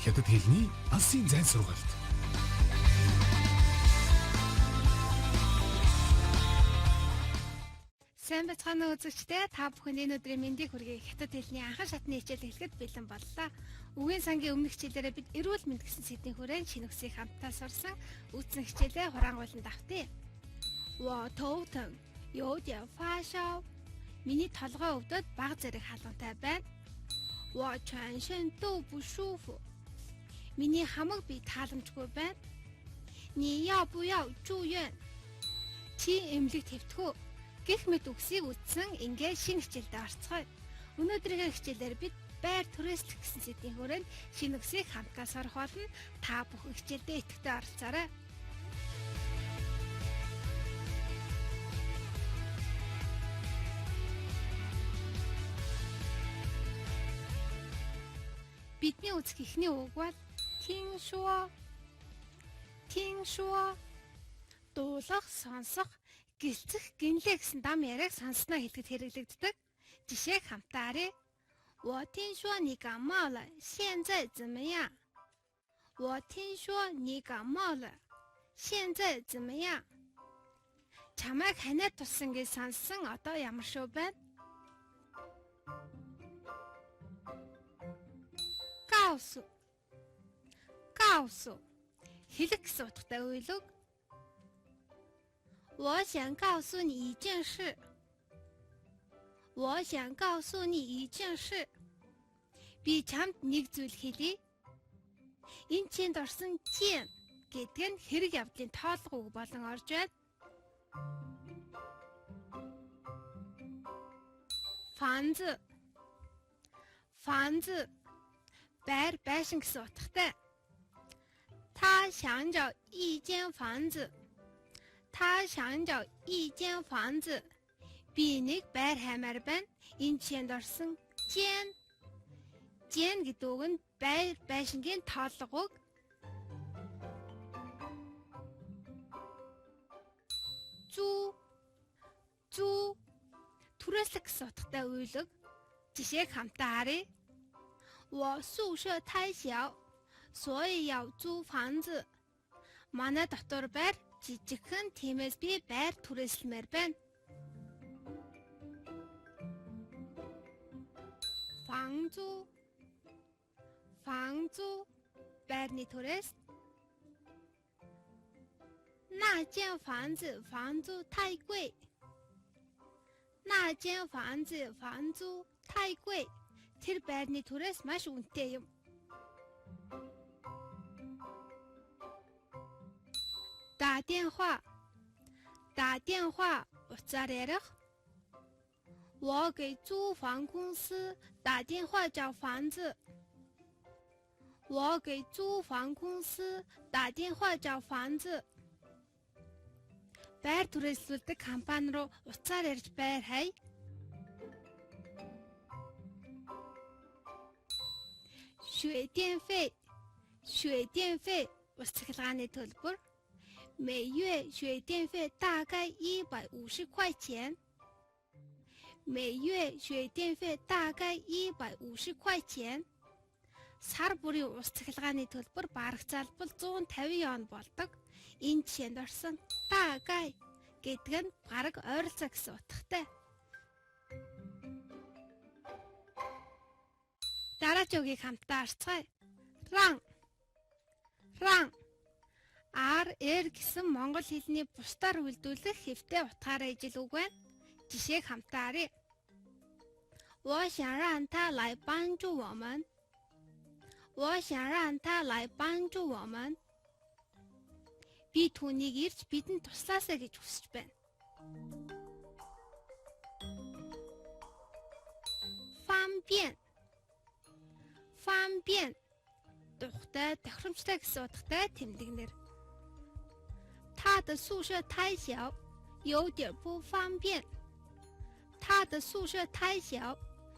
Хятад хэлний алсын зайн сургалт. Сайн бацгаана үзэгчдээ, та бүхэнд энэ өдрийн мэндийг хүргэе. Хятад хэлний анхан шатны хичээл эхлэхэд бэлэн боллоо. Үгийн сангийн өмнөх хичээлээрээ бид эрүүл мэнд гэсэн сэдвийн хүрээнд шинэ үгсийг хамтдаа сурсан. Үүссэн хичээлээ хураангуйлан давтъя. 我头疼，有点发烧。 Миний толгой өвдөд бага зэрэг халуунтай байна. 我全身都不舒服. Миний хамаг бие тааламжгүй байна. 你要不要住院? Чи эмнэлэг твтгүү гэх мэт үгсийг үтсэн ингээд шинэ хичээлдээ орцгоё. Өнөөдрийн хичээлээр бид байр түрээслэх гэсэн сэдвийн хүрээнд шинэ үгсийг хамтдаа сурах болно. Та бүхэн хичээлдээ идэвхтэй оролцоорой. Бидний үзэх эхний үг бол 听说 дуулах, сонсох, гэлцэх, гинлээ гэсэн дам яриаг сонсноо хэлэхэд хэрэглэгддэг. Жишээг хамтаарай. 我听说你感冒了，现在怎么样？我听说你感冒了，现在怎么样？ Чамайг ханиад туссан гэж сонссон одоо ямар шүү байна? 告诉 хэлэх гэсэн утгатай үйлэг. 我想告诉你一件事. 我想告诉你一件事. Би чамд нэг зүйл хэлье. Энэ чинд орсон 件 гэдэг нь хэрэг явдлын тоолго үг болон орж байна. 房子 байр байшин гэсэн утгатай. 他想找一间房子. 他想找一间房子. Би нэг байр хаймаар байна. Энэ чинд орсон 间 гэдэг үг нь байр байшингийн тоолго үг. 租 түрээслэх гэсэн утгатай үйлэг. Жишээг хамтаа харъя. 我宿舍太小，所以要租房子. Манай дотор байр жижигхэн, тиймээс би байр түрээслэмээр байна. 房租 байрны түрээс. 那间房子房租太贵. 那间房子房租太贵. Тэр байрны түрээс маш үнэтэй юм. 打电话 уцаар ярих. 我给租房公司打电话找房子. 我给租房公司打电话找房子. Байр түрээслүүлдэг компани руу уцаар ярьж байр хай. 水电费 ус цахилгааны төлбөр. 每月水电费大概150块钱. 每月水电费大概150块钱. Сар бүрийн ус цахилгааны төлбөр бараг залбал 150 вон болдог. Энэ жишээнд орсон 大概 гэдэг нь бараг ойролцоо гэсэн утгатай. Дараагийн үгийг хамтдаа харцгаая. Ран R гэсэн монгол хэлний бусдаар үйлдвэрлэх хэвтэй утгаараа ижил үг байна. Жишээг хамтаа харъя. 我想让他来帮助我们. 我想让他来帮助我们. Би түүнийг ирж бидэнд туслаасаа гэж хүсэж байна. 方便 тухтай, тохиромжтой гэсэн утгатай тэмдэгнэр. 他的宿舍太小，有点不方便. 他的宿舍太小，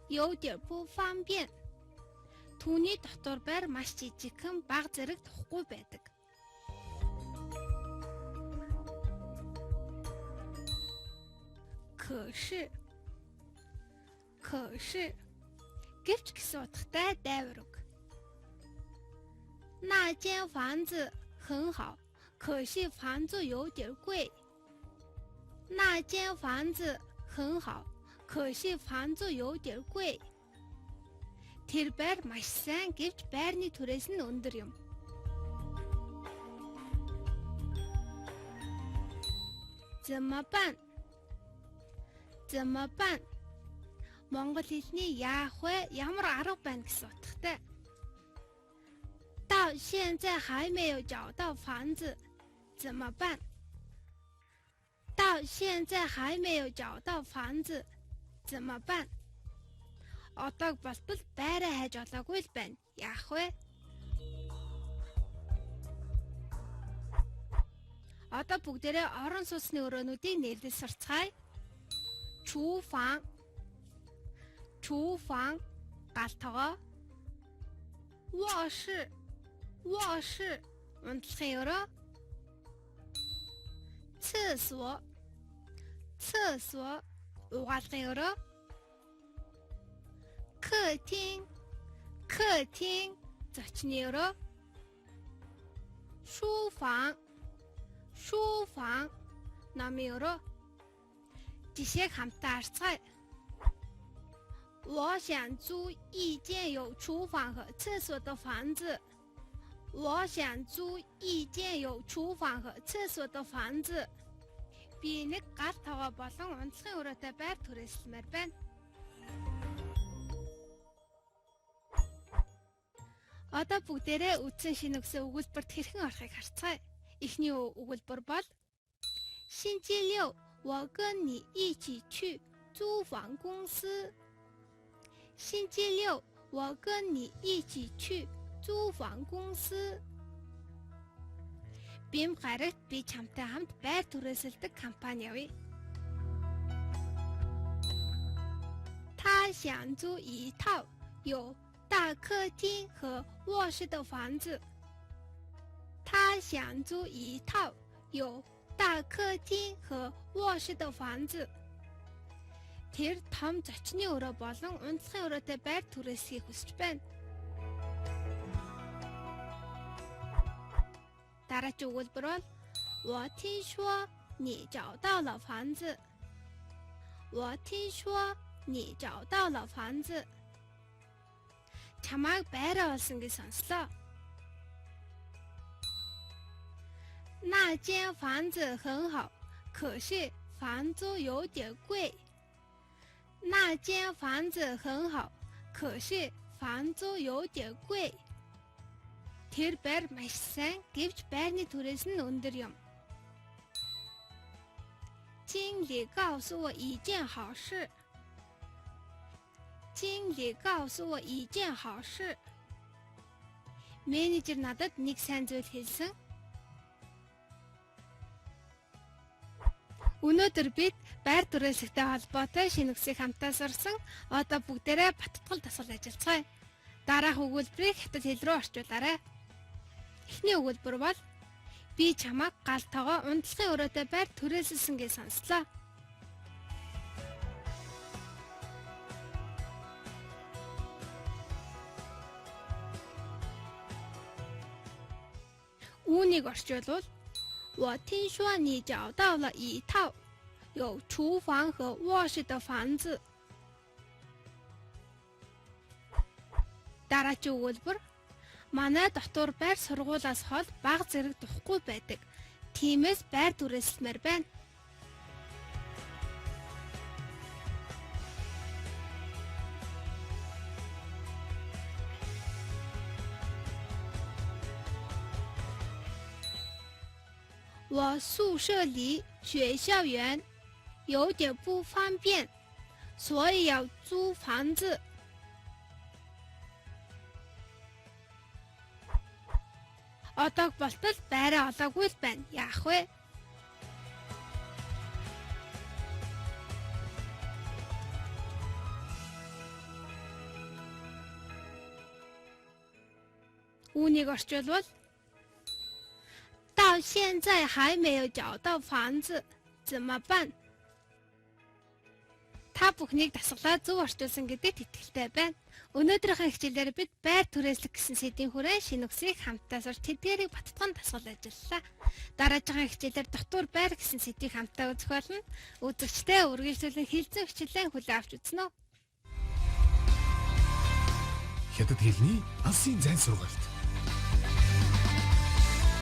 有点不方便. Түүний дотор байр маш жижигхэн, бага зэрэг тухгүй байдаг. 可是 гэвч гэсэн утгатай дайвар үг. 那间房子很好，可是房租有点贵。那间房子很好，可是房租有点贵。Тэр байр маш сайн гэвч байрны түрээс нь өндөр юм.怎么办? 怎么办? Монгол хэлний яах вэ? Ямар арга байна гэсэн утгатай. 到现在还没有找到房子，怎么办？到现在还没有找到房子，怎么办？Одоо болтол байраа хайж олоогүй л байна. Яах вэ? Одоо бүгдээрээ орон сууцны өрөөнүүдийг нээлттэй сурцгаая. 厨房 厨房 галтгоо. 卧室 卧室 унтлагын өрөө. 厕所 厕所 угаалгын өрөө. 客厅 客厅 зочны өрөө. 书房 书房 номын өрөө. Жишээг хамтдаа харцгаая. 我想租一间有厨房和厕所的房子。我想租一间有厨房和厕所的房子. Би нэг гал тоогоо болон унтлагын өрөөтэй байр түрээсэлмээр байна. Одоо бүгдээрээ үдсэн шинэ үгсээ өгүүлбэрт хэрхэн орохыг харцгаая. Эхний өгүүлбэр бол 星期六我跟你一起去租房公司。星期六我跟你一起去租房公司. Бим гарагт би чамтай хамт байр түрээсэлдэг компани явъя. 他想租一套有大客厅和卧室的房子。他想租一套有大客厅和卧室的房子. Тэр том зочны өрөө болон унтлагын өрөөтэй байр түрээсхийг хүсэж байна. Дараагийн өгүүлбэр бол 我听说你找到了房子。我听说你找到了房子. Чамайг байраа олсон гэж сонслоо. 那间房子很好，可是房租有点贵。那间房子很好，可是房租有点贵. Тэр байр маш сайн гэвч байрны түрээс нь өндөр юм. 经理告诉我一件好事。经理告诉我一件好事. Менежер надад нэг сайн зүйл хэлсэн. Өнөөдөр бид байр түрээсэлтэй холбоотой шинэ үгсийг хамтаа сурсан. Одоо бүгдээрээ баттгал дасгал ажиллацгаая. Дараах өгүүлбэрийг хятад хэл рүү орчуулаарай. Эхний өгүүлбэр бол би чамайг гал тоогоо унтлагын өрөөтэй байр түрээсэлсэн гэж сонслоо. Үүнийг орчуулвал 我听说你找到了一套有厨房和卧室的房子. Дараагийн өгүүлбэр манай дотор байр сургуулиас хол бага зэрэг духгүй байдаг. Тиймээс байр түрээсэлмээр байна. «我宿舍离学校远，有点不方便，所以要租房子。» Одоо болтол байраа олоогүй л байна. Яах вэ? Үүнийг орчуулвал 到现在还没有找到房子，怎么办？ та бүхнийг дасгалаа зөв орчуулсан гэдэгт итгэлтэй байна. Өнөөдрийнхөө хичээлээр бид байр түрээслэх гэсэн сэдвийн хүрээ шинэ үгсийг хамтдаа сурч тэдгээрийг баттган дасгал ажиллалаа. Дараагийн хичээлээр дотуур байр гэсэн сэдвийг хамтдаа үзэх болно. Үзэгчдээ үргэлжлүүлэн хэлцэн хичээлээ хүлээн авч үзнэ үү? Хятад хэлний алсын зайн сургалт.